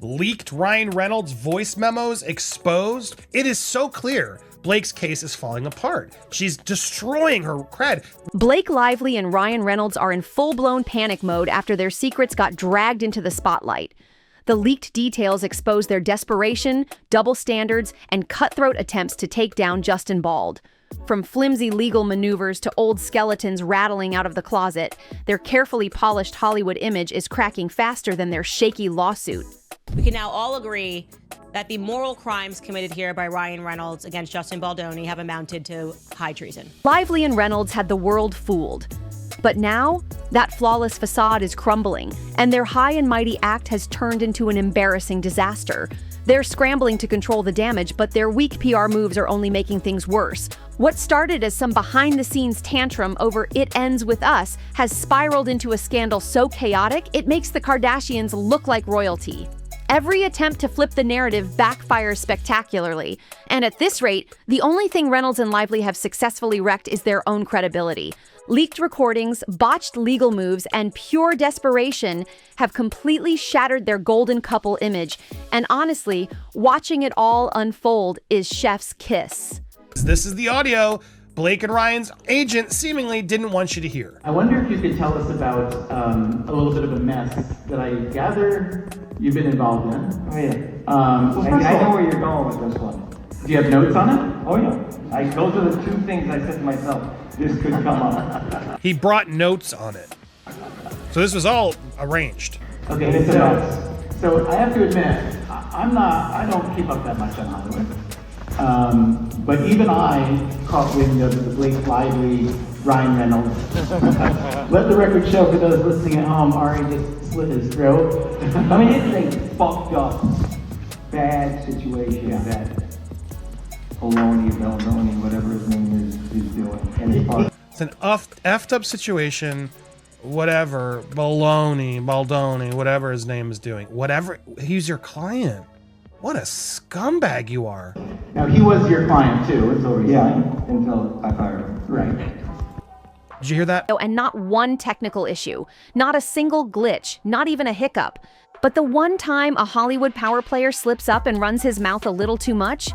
Leaked Ryan Reynolds voice memos exposed. It is so clear Blake's case is falling apart. She's destroying her cred. Blake Lively and Ryan Reynolds are in full-blown panic mode after their secrets got dragged into the spotlight. The leaked details expose their desperation, double standards, and cutthroat attempts to take down Justin Bald. From flimsy legal maneuvers to old skeletons rattling out of the closet, their carefully polished Hollywood image is cracking faster than their shaky lawsuit. We can now all agree that the moral crimes committed here by Ryan Reynolds against Justin Baldoni have amounted to high treason. Lively and Reynolds had the world fooled. But now, that flawless facade is crumbling, and their high and mighty act has turned into an embarrassing disaster. They're scrambling to control the damage, but their weak PR moves are only making things worse. What started as some behind-the-scenes tantrum over "it ends with us" has spiraled into a scandal so chaotic it makes the Kardashians look like royalty. Every attempt to flip the narrative backfires spectacularly, and at this rate, the only thing Reynolds and Lively have successfully wrecked is their own credibility. Leaked recordings, botched legal moves, and pure desperation have completely shattered their golden couple image, and honestly, watching it all unfold is chef's kiss. This is the audio Blake and Ryan's agent seemingly didn't want you to hear. I wonder if you could tell us about a little bit of a mess that I gather you've been involved in. Oh yeah. I know where you're going with this one. Do you have notes on it? Oh yeah. Those are the two things I said to myself. This could come up. He brought notes on it. So this was all arranged. Okay, so I have to admit, I don't keep up that much on Hollywood. But even I caught wind of the Blake Lively, Ryan Reynolds. Let the record show for those listening at home, Ari just slit his throat. I mean, it's a fucked up, bad situation that Baldoni, whatever his name is doing. And it's an effed up situation. Whatever, Baldoni, whatever his name is doing. Whatever, he's your client. What a scumbag you are. Now, he was your client too, until I fired him. Right. Did you hear that? And not one technical issue, not a single glitch, not even a hiccup. But the one time a Hollywood power player slips up and runs his mouth a little too much,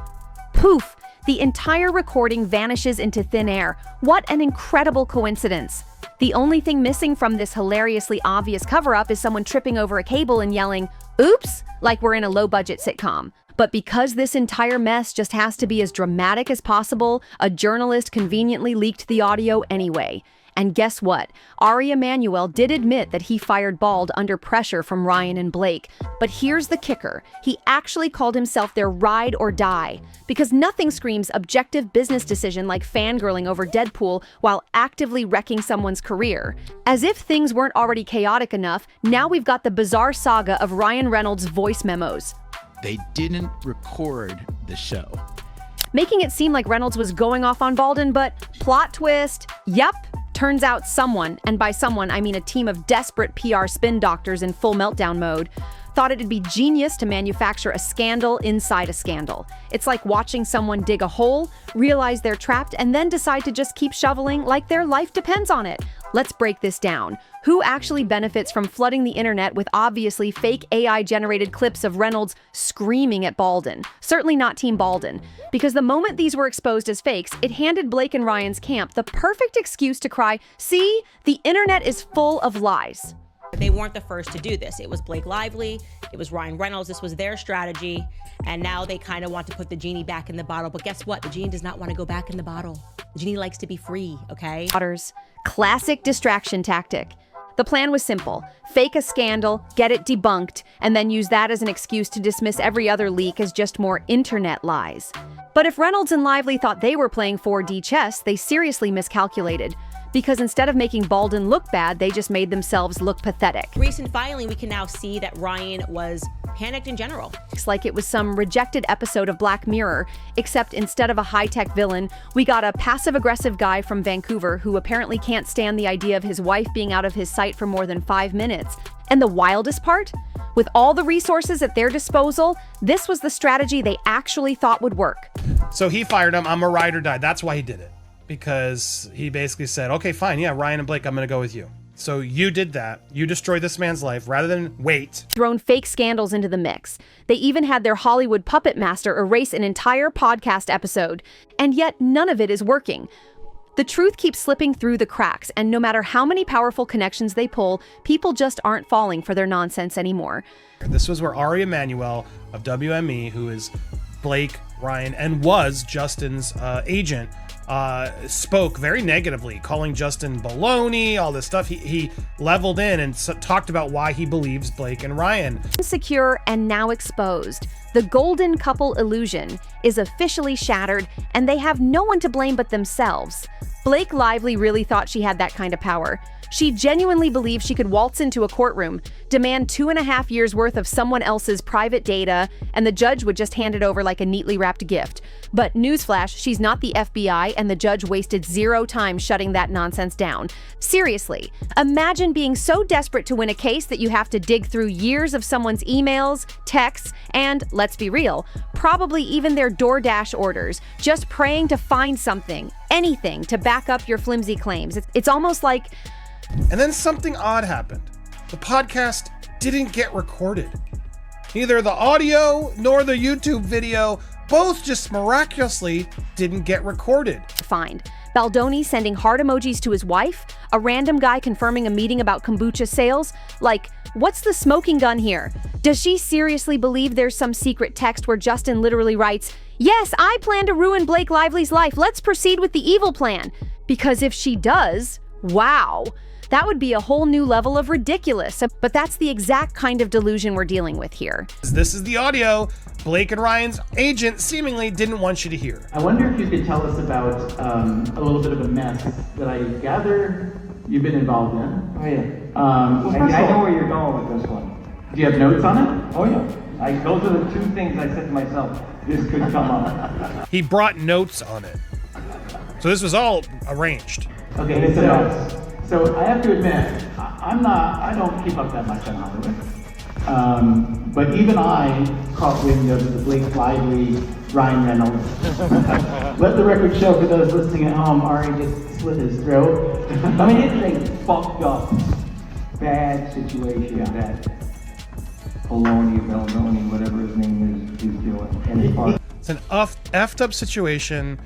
poof, the entire recording vanishes into thin air. What an incredible coincidence. The only thing missing from this hilariously obvious cover-up is someone tripping over a cable and yelling, "Oops," like we're in a low-budget sitcom. But because this entire mess just has to be as dramatic as possible, a journalist conveniently leaked the audio anyway. And guess what? Ari Emanuel did admit that he fired Bald under pressure from Ryan and Blake. But here's the kicker. He actually called himself their ride or die. Because nothing screams objective business decision like fangirling over Deadpool while actively wrecking someone's career. As if things weren't already chaotic enough, now we've got the bizarre saga of Ryan Reynolds' voice memos. They didn't record the show, making it seem like Reynolds was going off on Baldwin, but plot twist, yep. Turns out someone, and by someone I mean a team of desperate PR spin doctors in full meltdown mode, thought it'd be genius to manufacture a scandal inside a scandal. It's like watching someone dig a hole, realize they're trapped, and then decide to just keep shoveling like their life depends on it. Let's break this down. Who actually benefits from flooding the internet with obviously fake AI-generated clips of Reynolds screaming at Baldwin? Certainly not Team Baldwin, because the moment these were exposed as fakes, it handed Blake and Ryan's camp the perfect excuse to cry, "See, the internet is full of lies." They weren't the first to do this. It was Blake Lively, it was Ryan Reynolds, this was their strategy, and now they kind of want to put the genie back in the bottle. But guess what? The genie does not want to go back in the bottle. The genie likes to be free, okay? Classic distraction tactic. The plan was simple. Fake a scandal, get it debunked, and then use that as an excuse to dismiss every other leak as just more internet lies. But if Reynolds and Lively thought they were playing 4D chess, they seriously miscalculated. Because instead of making Baldwin look bad, they just made themselves look pathetic. Recent filing, we can now see that Ryan was panicked in general. It's like it was some rejected episode of Black Mirror, except instead of a high-tech villain, we got a passive-aggressive guy from Vancouver who apparently can't stand the idea of his wife being out of his sight for more than 5 minutes. And the wildest part? With all the resources at their disposal, this was the strategy they actually thought would work. So he fired him. I'm a ride or die. That's why he did it. Because he basically said, okay, fine. Yeah, Ryan and Blake, I'm going to go with you. So you did that. You destroyed this man's life rather than wait. Thrown fake scandals into the mix. They even had their Hollywood puppet master erase an entire podcast episode. And yet none of it is working. The truth keeps slipping through the cracks, and no matter how many powerful connections they pull, people just aren't falling for their nonsense anymore. This was where Ari Emanuel of WME, who is Blake, Ryan, and was Justin's agent, spoke very negatively, calling Justin baloney, all this stuff. He leveled in and talked about why he believes Blake and Ryan. Insecure and now exposed. The golden couple illusion is officially shattered, and they have no one to blame but themselves. Blake Lively really thought she had that kind of power. She genuinely believed she could waltz into a courtroom, demand 2.5 years worth of someone else's private data, and the judge would just hand it over like a neatly wrapped gift. But newsflash, she's not the FBI, and the judge wasted 0 time shutting that nonsense down. Seriously, imagine being so desperate to win a case that you have to dig through years of someone's emails, texts, and, let's be real, probably even their DoorDash orders, just praying to find something, anything, to back up your flimsy claims. It's almost like... And then something odd happened. The podcast didn't get recorded. Neither the audio nor the YouTube video, both just miraculously didn't get recorded. Find Baldoni sending heart emojis to his wife, a random guy confirming a meeting about kombucha sales. Like, what's the smoking gun here? Does she seriously believe there's some secret text where Justin literally writes, "Yes, I plan to ruin Blake Lively's life. Let's proceed with the evil plan"? Because if she does, wow. That would be a whole new level of ridiculous, but that's the exact kind of delusion we're dealing with here. This is the audio Blake and Ryan's agent seemingly didn't want you to hear. I wonder if you could tell us about a little bit of a mess that I gather you've been involved in. Oh, yeah. I know where you're going with this one. Do you have notes on it? Oh, yeah. Those are the 2 things I said to myself. This could come up. He brought notes on it. So this was all arranged. Okay, so I have to admit, I don't keep up that much on Hollywood. But even I caught wind of the Blake Lively, Ryan Reynolds. Let the record show for those listening at home, Ari just slit his throat. I mean, it's a fucked up, bad situation that Baldoni, whatever his name is doing. And It's an effed up situation.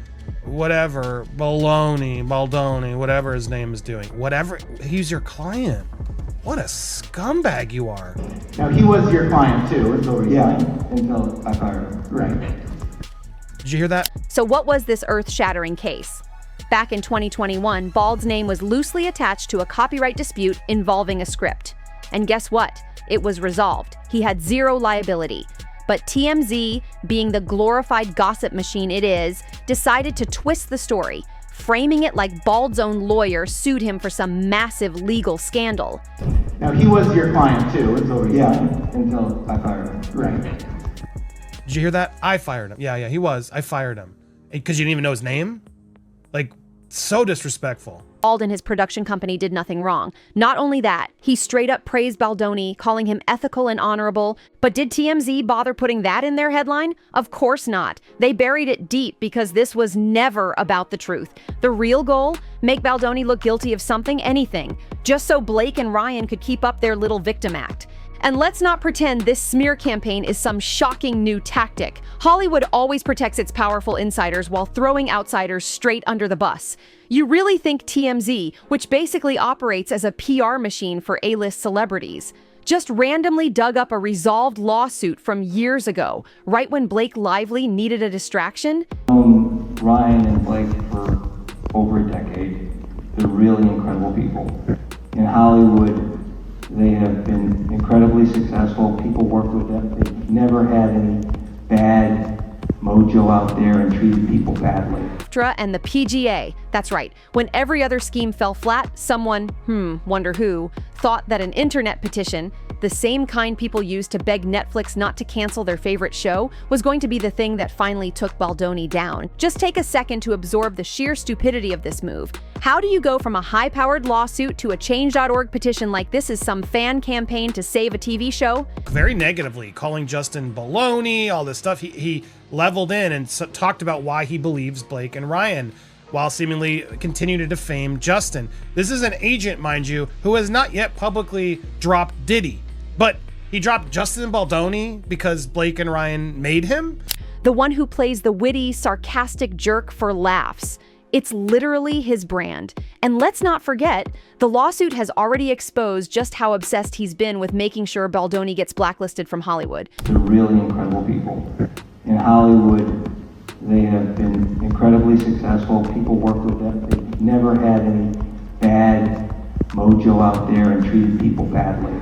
Whatever, Baldoni, whatever his name is doing. Whatever, he's your client. What a scumbag you are. Now, he was your client too, until until I fired him. Right. Did you hear that? So what was this earth-shattering case? Back in 2021, Bald's name was loosely attached to a copyright dispute involving a script. And guess what? It was resolved. He had 0 liability. But TMZ, being the glorified gossip machine it is, decided to twist the story, framing it like Bald's own lawyer sued him for some massive legal scandal. Now, he was your client too, until until I fired him. Right. Did you hear that? I fired him. Yeah, he was. I fired him. Because you didn't even know his name? Like, so disrespectful. Bald and his production company did nothing wrong. Not only that, he straight up praised Baldoni, calling him ethical and honorable. But did TMZ bother putting that in their headline? Of course not. They buried it deep because this was never about the truth. The real goal? Make Baldoni look guilty of something, anything, just so Blake and Ryan could keep up their little victim act. And let's not pretend this smear campaign is some shocking new tactic. Hollywood always protects its powerful insiders while throwing outsiders straight under the bus. You really think TMZ, which basically operates as a PR machine for A-list celebrities, just randomly dug up a resolved lawsuit from years ago, right when Blake Lively needed a distraction? Ryan and Blake for over a decade. They're really incredible people. In Hollywood, they have been incredibly successful. People work with them. They've never had any bad mojo out there and treated people badly. And the PGA. That's right. When every other scheme fell flat, someone, wonder who, thought that an internet petition, the same kind people use to beg Netflix not to cancel their favorite show, was going to be the thing that finally took Baldoni down. Just take a second to absorb the sheer stupidity of this move. How do you go from a high-powered lawsuit to a Change.org petition like this is some fan campaign to save a TV show? Very negatively, calling Justin baloney, all this stuff. He leveled in and talked about why he believes Blake and Ryan. while seemingly continuing to defame Justin. This is an agent, mind you, who has not yet publicly dropped Diddy, but he dropped Justin Baldoni because Blake and Ryan made him? The one who plays the witty, sarcastic jerk for laughs. It's literally his brand. And let's not forget, the lawsuit has already exposed just how obsessed he's been with making sure Baldoni gets blacklisted from Hollywood. They're really incredible people. In Hollywood, they have been incredibly successful. People work with them. They've never had any bad mojo out there and treated people badly.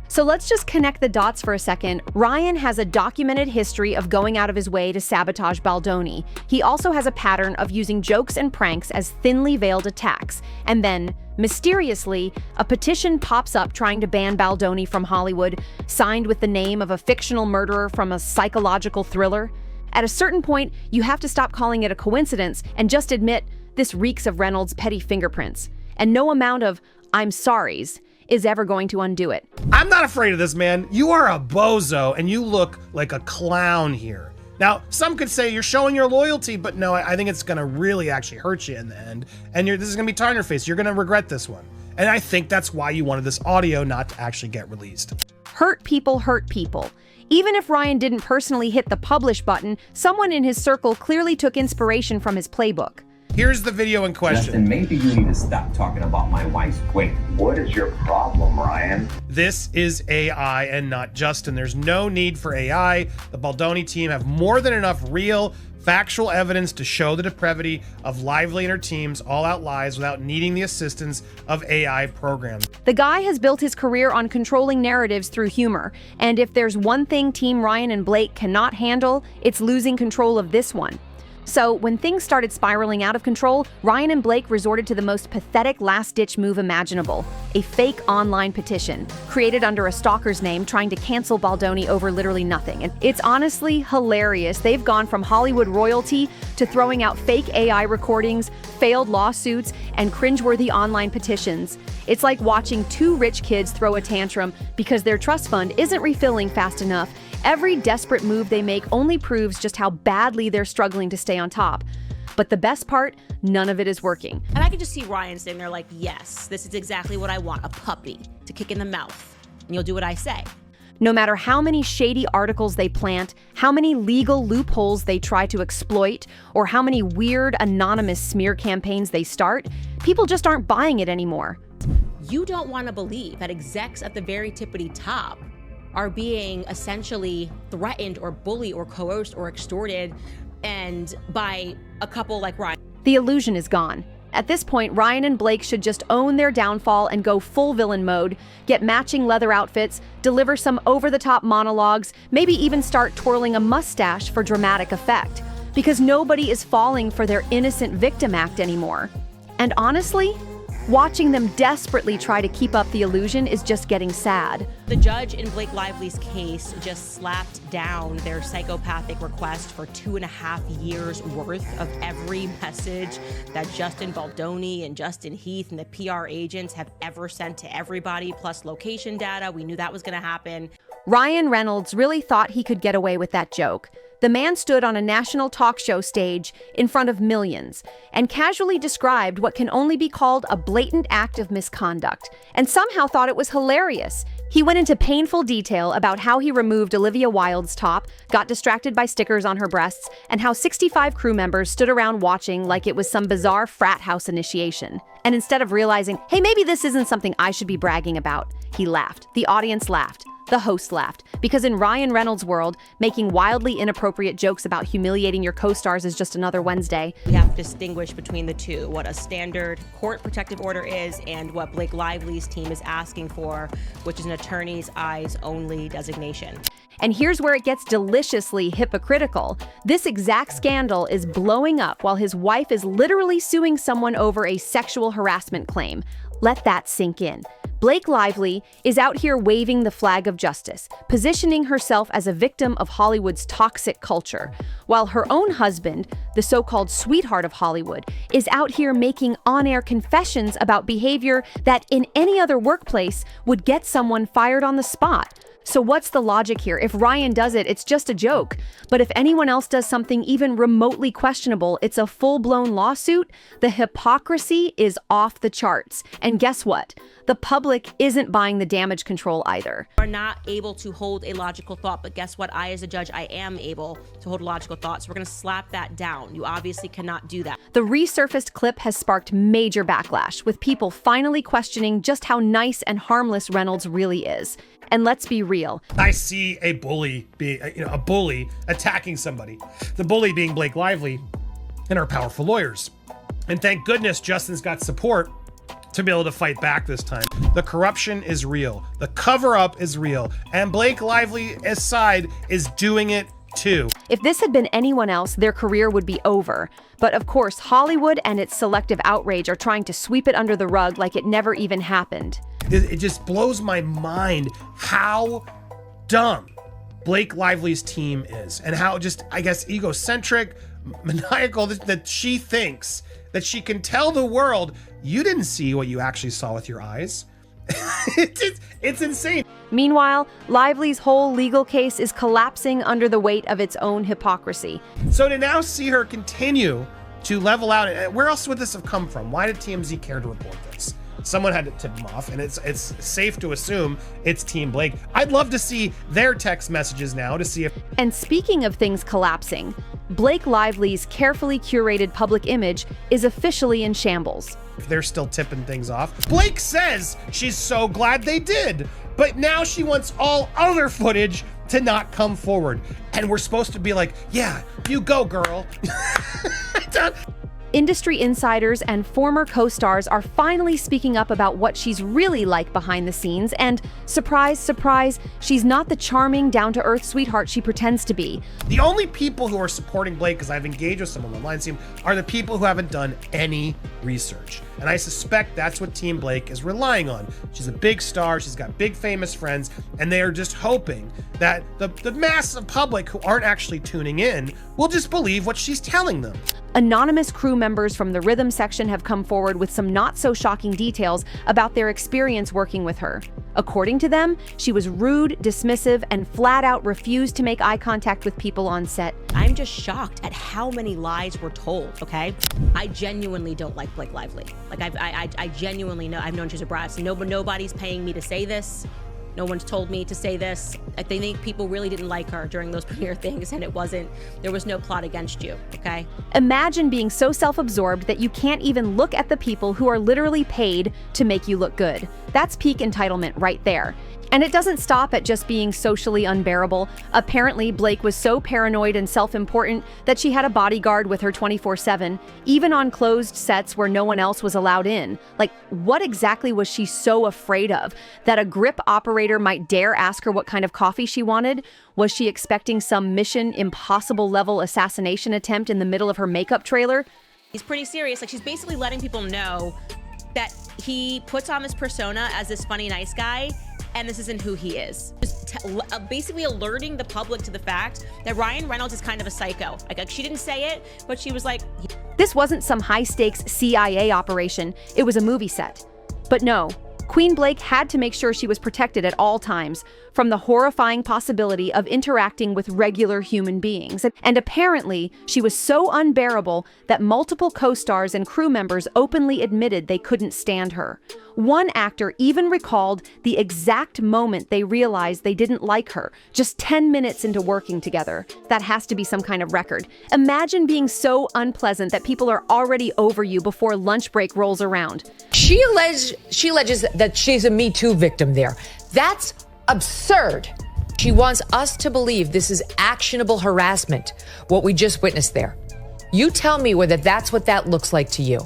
So let's just connect the dots for a second. Ryan has a documented history of going out of his way to sabotage Baldoni. He also has a pattern of using jokes and pranks as thinly veiled attacks. And then, mysteriously, a petition pops up trying to ban Baldoni from Hollywood, signed with the name of a fictional murderer from a psychological thriller. At a certain point, you have to stop calling it a coincidence and just admit this reeks of Reynolds' petty fingerprints. And no amount of "I'm sorries" is ever going to undo it. I'm not afraid of this, man. You are a bozo and you look like a clown here. Now, some could say you're showing your loyalty, but no, I think it's gonna really actually hurt you in the end. And this is gonna be tar on your face. You're gonna regret this one. And I think that's why you wanted this audio not to actually get released. Hurt people hurt people. Even if Ryan didn't personally hit the publish button, someone in his circle clearly took inspiration from his playbook. Here's the video in question. Justin, maybe you need to stop talking about my wife's weight. What is your problem, Ryan? This is AI and not Justin. There's no need for AI. The Baldoni team have more than enough real, factual evidence to show the depravity of Lively and her team's all-out lies without needing the assistance of AI programs. The guy has built his career on controlling narratives through humor, and if there's one thing Team Ryan and Blake cannot handle, it's losing control of this one. So, when things started spiraling out of control, Ryan and Blake resorted to the most pathetic last-ditch move imaginable, a fake online petition, created under a stalker's name trying to cancel Baldoni over literally nothing. And it's honestly hilarious. They've gone from Hollywood royalty to throwing out fake AI recordings, failed lawsuits, and cringeworthy online petitions. It's like watching two rich kids throw a tantrum because their trust fund isn't refilling fast enough. Every desperate move they make only proves just how badly they're struggling to stay on top. But the best part, none of it is working. And I can just see Ryan sitting there like, yes, this is exactly what I want, a puppy to kick in the mouth. And you'll do what I say. No matter how many shady articles they plant, how many legal loopholes they try to exploit, or how many weird anonymous smear campaigns they start, people just aren't buying it anymore. You don't want to believe that execs at the very tippity top are being essentially threatened or bullied or coerced or extorted and by a couple like Ryan. The illusion is gone. At this point, Ryan and Blake should just own their downfall and go full villain mode, get matching leather outfits, deliver some over-the-top monologues, maybe even start twirling a mustache for dramatic effect. Because nobody is falling for their innocent victim act anymore. And honestly, watching them desperately try to keep up the illusion is just getting sad. The judge in Blake Lively's case just slapped down their psychopathic request for 2.5 years worth of every message that Justin Baldoni and Justin Heath and the PR agents have ever sent to everybody, plus location data. We knew that was going to happen. Ryan Reynolds really thought he could get away with that joke. The man stood on a national talk show stage in front of millions and casually described what can only be called a blatant act of misconduct, and somehow thought it was hilarious. He went into painful detail about how he removed Olivia Wilde's top, got distracted by stickers on her breasts, and how 65 crew members stood around watching like it was some bizarre frat house initiation. And instead of realizing, hey, maybe this isn't something I should be bragging about, he laughed. The audience laughed. The host laughed, because in Ryan Reynolds' world, making wildly inappropriate jokes about humiliating your co-stars is just another Wednesday. We have to distinguish between the two, what a standard court protective order is and what Blake Lively's team is asking for, which is an attorney's eyes only designation. And here's where it gets deliciously hypocritical. This exact scandal is blowing up while his wife is literally suing someone over a sexual harassment claim. Let that sink in. Blake Lively is out here waving the flag of justice, positioning herself as a victim of Hollywood's toxic culture, while her own husband, the so-called sweetheart of Hollywood, is out here making on-air confessions about behavior that in any other workplace would get someone fired on the spot. So what's the logic here? If Ryan does it, it's just a joke. But if anyone else does something even remotely questionable, it's a full-blown lawsuit. The hypocrisy is off the charts. And guess what? The public isn't buying the damage control either. Are not able to hold a logical thought, but guess what? I, as a judge, I am able to hold a logical thought. So we're going to slap that down. You obviously cannot do that. The resurfaced clip has sparked major backlash, with people finally questioning just how nice and harmless Reynolds really is. And let's be real. I see a bully being, a bully attacking somebody. The bully being Blake Lively and our powerful lawyers. And thank goodness Justin's got support to be able to fight back this time. The corruption is real. The cover-up is real. And Blake Lively's side is doing it too. If this had been anyone else, their career would be over. But of course, Hollywood and its selective outrage are trying to sweep it under the rug like it never even happened. It just blows my mind how dumb Blake Lively's team is, and how just, I guess, egocentric, maniacal that she thinks that she can tell the world, you didn't see what you actually saw with your eyes. It's insane. Meanwhile, Lively's whole legal case is collapsing under the weight of its own hypocrisy. So to now see her continue to level out, where else would this have come from? Why did TMZ care to report this? Someone had to tip them off, and it's safe to assume it's Team Blake. I'd love to see their text messages now to see if... And speaking of things collapsing, Blake Lively's carefully curated public image is officially in shambles. they're still tipping things off. Blake says she's so glad they did, but now she wants all other footage to not come forward. And we're supposed to be like, yeah, you go, girl. Industry insiders and former co-stars are finally speaking up about what she's really like behind the scenes, and surprise, surprise, she's not the charming, down-to-earth sweetheart she pretends to be. The only people who are supporting Blake, because I've engaged with someone online, are the people who haven't done any research. And I suspect that's what Team Blake is relying on. She's a big star, she's got big famous friends, and they are just hoping that the massive public who aren't actually tuning in will just believe what she's telling them. Anonymous crew members from the rhythm section have come forward with some not-so-shocking details about their experience working with her. According to them, she was rude, dismissive, and flat-out refused to make eye contact with people on set. I'm just shocked at how many lies were told, okay? I genuinely don't like Blake Lively. Like, I genuinely know, I've known she's a brat, so nobody's paying me to say this. No one's told me to say this. I think people really didn't like her during those premiere things, and there was no plot against you, okay? Imagine being so self-absorbed that you can't even look at the people who are literally paid to make you look good. That's peak entitlement right there. And it doesn't stop at just being socially unbearable. Apparently, Blake was so paranoid and self-important that she had a bodyguard with her 24/7, even on closed sets where no one else was allowed in. Like, what exactly was she so afraid of? That a grip operator might dare ask her what kind of coffee she wanted? Was she expecting some Mission Impossible level assassination attempt in the middle of her makeup trailer? He's pretty serious. Like, she's basically letting people know that he puts on this persona as this funny, nice guy, and this isn't who he is. Just basically alerting the public to the fact that Ryan Reynolds is kind of a psycho. Like, she didn't say it, but she was like... This wasn't some high-stakes CIA operation. It was a movie set. But no, Queen Blake had to make sure she was protected at all times from the horrifying possibility of interacting with regular human beings. And apparently, she was so unbearable that multiple co-stars and crew members openly admitted they couldn't stand her. One actor even recalled the exact moment they realized they didn't like her, just 10 minutes into working together. That has to be some kind of record. Imagine being so unpleasant that people are already over you before lunch break rolls around. She alleges that she's a Me Too victim there. That's absurd. She wants us to believe this is actionable harassment, what we just witnessed there. You tell me whether that's what that looks like to you.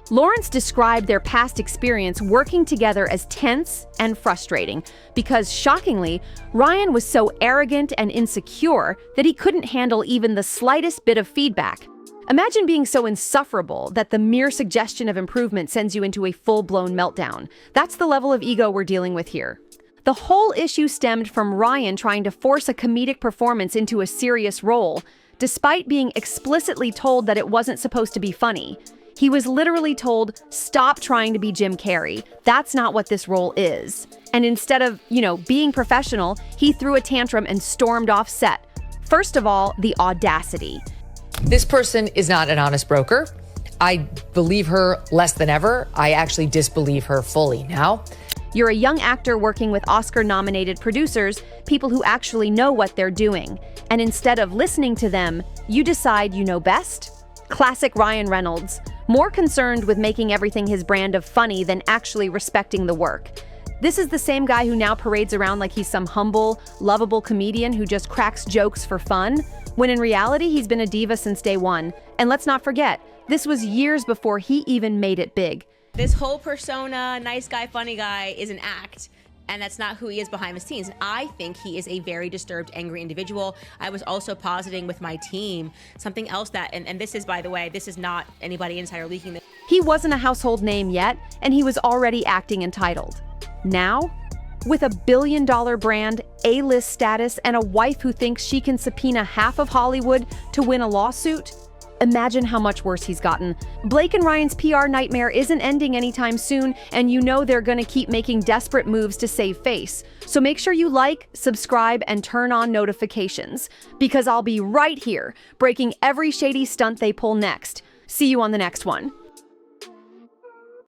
Lawrence described their past experience working together as tense and frustrating because, shockingly, Ryan was so arrogant and insecure that he couldn't handle even the slightest bit of feedback. Imagine being so insufferable that the mere suggestion of improvement sends you into a full-blown meltdown. That's the level of ego we're dealing with here. The whole issue stemmed from Ryan trying to force a comedic performance into a serious role, despite being explicitly told that it wasn't supposed to be funny. He was literally told, stop trying to be Jim Carrey. That's not what this role is. And instead of, being professional, he threw a tantrum and stormed off set. First of all, the audacity. This person is not an honest broker. I believe her less than ever. I actually disbelieve her fully now. You're a young actor working with Oscar-nominated producers, people who actually know what they're doing. And instead of listening to them, you decide you know best? Classic Ryan Reynolds, more concerned with making everything his brand of funny than actually respecting the work. This is the same guy who now parades around like he's some humble, lovable comedian who just cracks jokes for fun, when in reality he's been a diva since day one. And let's not forget, this was years before he even made it big. This whole persona, nice guy, funny guy, is an act. And that's not who he is behind the scenes. And I think he is a very disturbed, angry individual. I was also positing with my team something else that, and this is, by the way, this is not anybody insider leaking this. He wasn't a household name yet, and he was already acting entitled. Now, with $1 billion brand, A-list status, and a wife who thinks she can subpoena half of Hollywood to win a lawsuit, imagine how much worse he's gotten. Blake and Ryan's PR nightmare isn't ending anytime soon, and they're gonna keep making desperate moves to save face. So make sure you like, subscribe, and turn on notifications, because I'll be right here, breaking every shady stunt they pull next. See you on the next one.